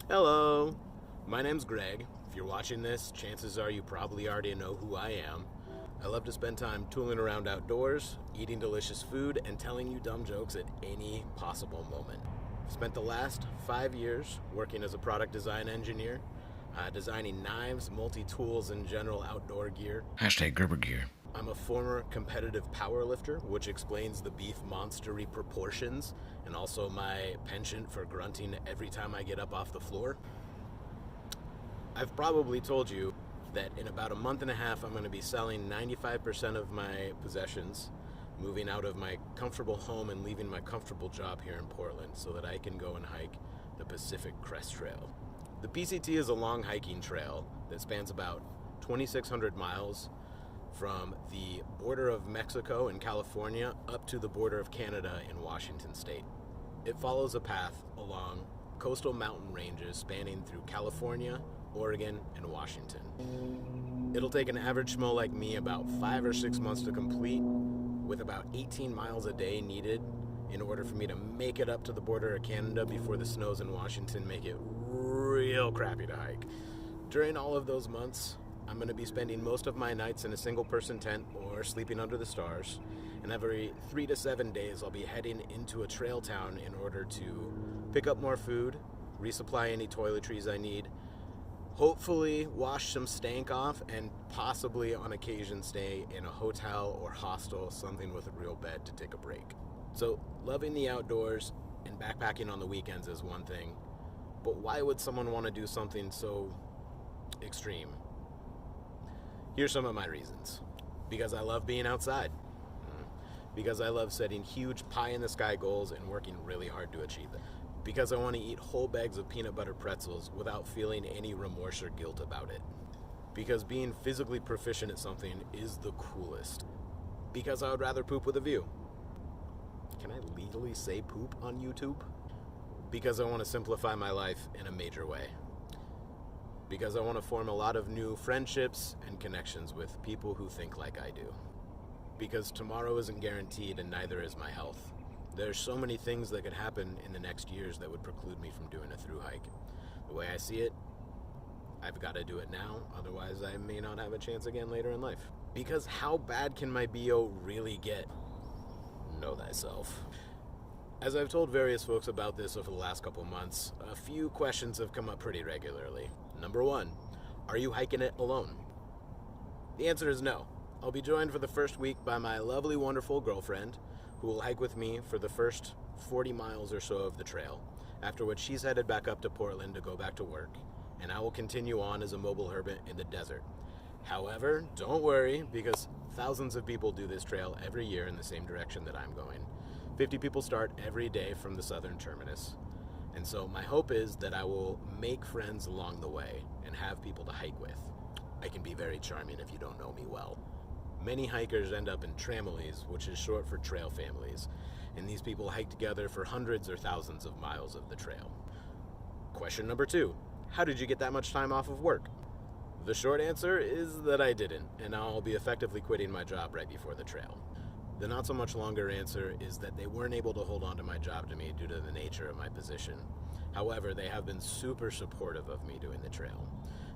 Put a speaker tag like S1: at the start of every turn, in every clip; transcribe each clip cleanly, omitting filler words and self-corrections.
S1: Hello, my name's Greg. If you're watching this, chances are you probably already know who I am. I love to spend time tooling around outdoors, eating delicious food, and telling you dumb jokes at any possible moment. I've spent the last 5 years working as a product design engineer, designing knives, multi-tools, and general outdoor gear.
S2: Hashtag Gerber gear.
S1: I'm a former competitive powerlifter, which explains the beef monstery proportions and also my penchant for grunting every time I get up off the floor. I've probably told you that in about a month and a half I'm going to be selling 95% of my possessions, moving out of my comfortable home and leaving my comfortable job here in Portland so that I can go and hike the Pacific Crest Trail. The PCT is a long hiking trail that spans about 2,600 miles from the border of Mexico and California up to the border of Canada in Washington state. It follows a path along coastal mountain ranges spanning through California, Oregon, and Washington. It'll take an average schmo like me about 5 or 6 months to complete, with about 18 miles a day needed in order for me to make it up to the border of Canada before the snows in Washington make it real crappy to hike. During all of those months, I'm going to be spending most of my nights in a single-person tent or sleeping under the stars, and every 3 to 7 days I'll be heading into a trail town in order to pick up more food, resupply any toiletries I need, hopefully wash some stank off, and possibly on occasion stay in a hotel or hostel, something with a real bed to take a break. So loving the outdoors and backpacking on the weekends is one thing, but why would someone want to do something so extreme? Here's some of my reasons. Because I love being outside. Because I love setting huge pie-in-the-sky goals and working really hard to achieve them. Because I want to eat whole bags of peanut butter pretzels without feeling any remorse or guilt about it. Because being physically proficient at something is the coolest. Because I would rather poop with a view. Can I legally say poop on YouTube? Because I want to simplify my life in a major way. Because I want to form a lot of new friendships and connections with people who think like I do. Because tomorrow isn't guaranteed and neither is my health. There's so many things that could happen in the next years that would preclude me from doing a thru hike. The way I see it, I've got to do it now, otherwise I may not have a chance again later in life. Because how bad can my BO really get? Know thyself. As I've told various folks about this over the last couple months, a few questions have come up pretty regularly. Number 1, are you hiking it alone? The answer is no. I'll be joined for the first week by my lovely, wonderful girlfriend, who will hike with me for the first 40 miles or so of the trail, after which she's headed back up to Portland to go back to work, and I will continue on as a mobile hermit in the desert. However, don't worry, because thousands of people do this trail every year in the same direction that I'm going. 50 people start every day from the southern terminus. And so my hope is that I will make friends along the way and have people to hike with. I can be very charming if you don't know me well. Many hikers end up in tramilies, which is short for trail families, and these people hike together for hundreds or thousands of miles of the trail. Question number 2, how did you get that much time off of work? The short answer is that I didn't, and I'll be effectively quitting my job right before the trail. The not so much longer answer is that they weren't able to hold on to my job to me due to the nature of my position. However, they have been super supportive of me doing the trail.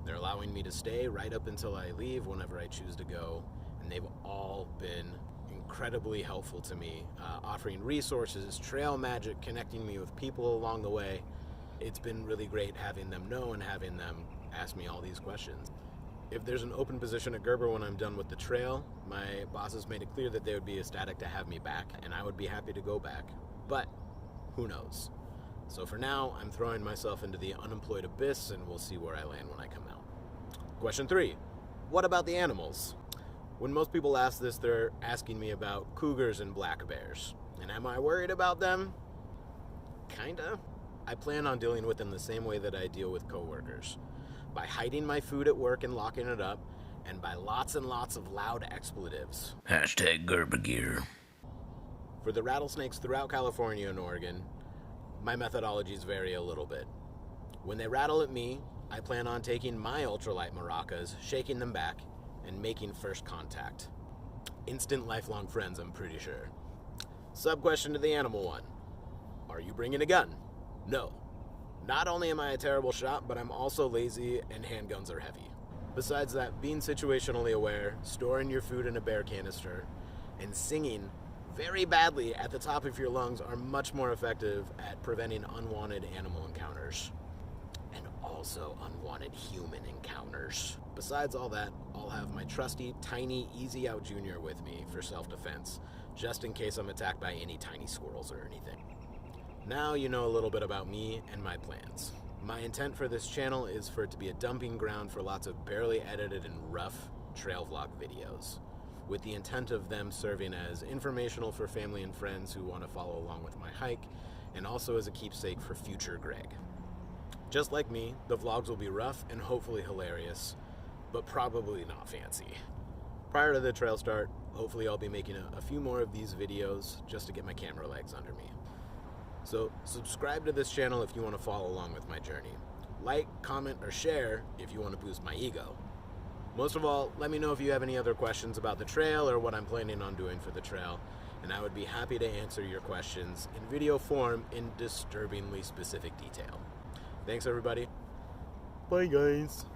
S1: They're allowing me to stay right up until I leave whenever I choose to go, and they've all been incredibly helpful to me, offering resources, trail magic, connecting me with people along the way. It's been really great having them know and having them ask me all these questions. If there's an open position at Gerber when I'm done with the trail, my bosses made it clear that they would be ecstatic to have me back, and I would be happy to go back. But who knows? So for now, I'm throwing myself into the unemployed abyss, and we'll see where I land when I come out. Question 3, what about the animals? When most people ask this, they're asking me about cougars and black bears. And am I worried about them? Kinda. I plan on dealing with them the same way that I deal with coworkers. By hiding my food at work and locking it up, and by lots and lots of loud expletives.
S2: Hashtag Gerber gear.
S1: For the rattlesnakes throughout California and Oregon, my methodologies vary a little bit. When they rattle at me, I plan on taking my ultralight maracas, shaking them back, and making first contact. Instant lifelong friends, I'm pretty sure. Sub-question to the animal one. Are you bringing a gun? No. Not only am I a terrible shot, but I'm also lazy and handguns are heavy. Besides that, being situationally aware, storing your food in a bear canister, and singing very badly at the top of your lungs are much more effective at preventing unwanted animal encounters. And also unwanted human encounters. Besides all that, I'll have my trusty, tiny, Easy Out Junior with me for self-defense, just in case I'm attacked by any tiny squirrels or anything. Now you know a little bit about me and my plans. My intent for this channel is for it to be a dumping ground for lots of barely edited and rough trail vlog videos, with the intent of them serving as informational for family and friends who want to follow along with my hike, and also as a keepsake for future Greg. Just like me, the vlogs will be rough and hopefully hilarious, but probably not fancy. Prior to the trail start, hopefully I'll be making a few more of these videos just to get my camera legs under me. So subscribe to this channel if you want to follow along with my journey. Like, comment, or share if you want to boost my ego. Most of all, let me know if you have any other questions about the trail or what I'm planning on doing for the trail, and I would be happy to answer your questions in video form in disturbingly specific detail. Thanks everybody. Bye guys.